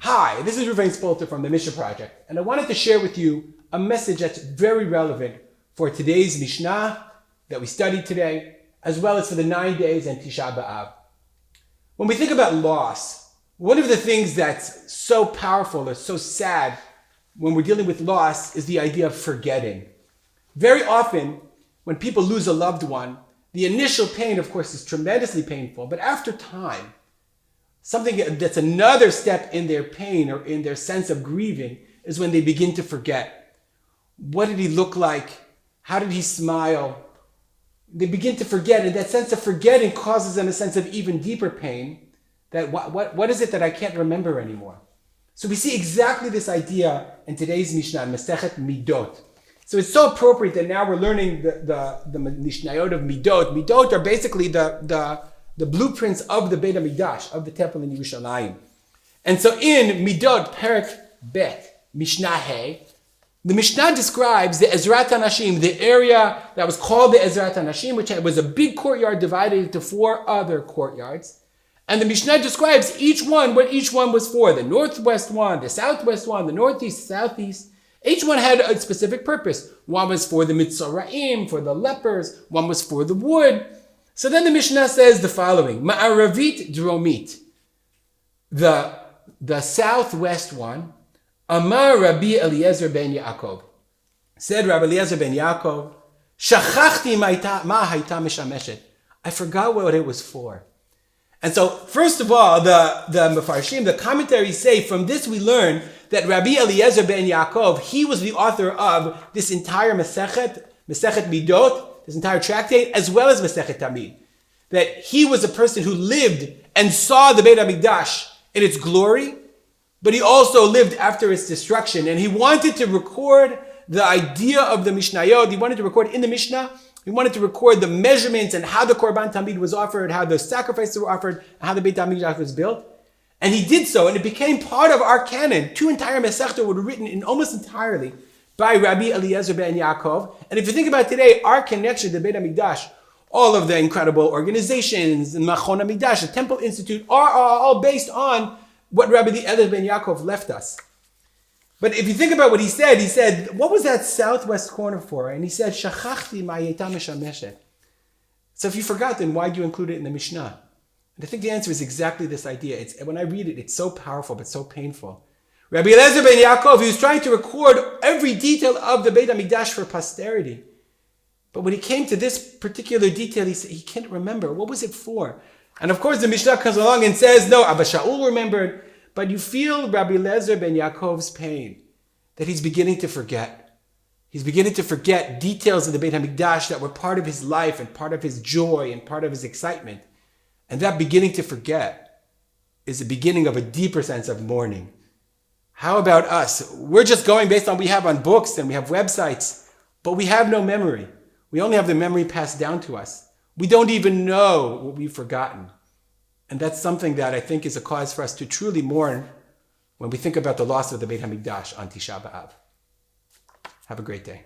Hi, this is Ruvain Spolter from the Mishnah Project, and I wanted to share with you a message that's very relevant for today's Mishnah that we studied today, as well as for the 9 days and Tisha B'Av. When we think about loss, one of the things that's so powerful or so sad when we're dealing with loss is the idea of forgetting. Very often, when people lose a loved one, the initial pain, of course, is tremendously painful, but after time, something that's another step in their pain or in their sense of grieving is when they begin to forget. What did he look like? How did he smile? They begin to forget, and that sense of forgetting causes them a sense of even deeper pain. That what is it that I can't remember anymore? So we see exactly this idea in today's Mishnah, Masechet Middot. So it's so appropriate that now we're learning the Mishnayot of Middot. Middot are basically the blueprints of the Beit Hamikdash, of the temple in Yerushalayim. And so in Middot, Perek Bet, Mishnah Hey, the Mishnah describes the Ezrat HaNashim, the area that was called the Ezrat HaNashim, which was a big courtyard divided into 4 other courtyards. And the Mishnah describes what each one was for. The northwest one, the southwest one, the northeast, southeast. Each one had a specific purpose. One was for the Mitzora'im, for the lepers. One was for the wood. So then the Mishnah says the following: Ma'aravit Dromit, the southwest one, Amar Rabbi Eliezer ben Yaakov. Said Rabbi Eliezer ben Yaakov, Shachachti ma hayta mishameshet. I forgot what it was for. And so, first of all, the Mefarshim, the commentaries say, from this we learn that Rabbi Eliezer ben Yaakov, he was the author of this entire Masechet Midot, this entire tractate, as well as Masechet Tamid. That he was a person who lived and saw the Beit Hamikdash in its glory, but he also lived after its destruction. And he wanted to record the idea of the Mishnayot. He wanted to record in the Mishnah. He wanted to record the measurements and how the Korban Tamid was offered, how the sacrifices were offered, and how the Beit Hamikdash was built. And he did so, and it became part of our canon. 2 entire Masechtot were written in almost entirely by Rabbi Eliezer ben Yaakov. And if you think about today, our connection to the Beit Hamikdash, all of the incredible organizations, the Machon HaMikdash, the Temple Institute, are all based on what Rabbi Eliezer ben Yaakov left us. But if you think about what he said, what was that southwest corner for? And he said, Shachachti ma'ayeta mishameshet. So if you forgot, then why do you include it in the Mishnah? And I think the answer is exactly this idea. When I read it, it's so powerful, but so painful. Rabbi Eliezer ben Yaakov, he was trying to record every detail of the Beit HaMikdash for posterity. But when he came to this particular detail, he can't remember. What was it for? And of course, the Mishnah comes along and says, no, Abba Shaul remembered. But you feel Rabbi Eliezer ben Yaakov's pain, that he's beginning to forget. He's beginning to forget details of the Beit HaMikdash that were part of his life and part of his joy and part of his excitement. And that beginning to forget is the beginning of a deeper sense of mourning. How about us? We're just going based on what we have on books and we have websites, but we have no memory. We only have the memory passed down to us. We don't even know what we've forgotten. And that's something that I think is a cause for us to truly mourn when we think about the loss of the Beit HaMikdash on Tisha B'Av. Have a great day.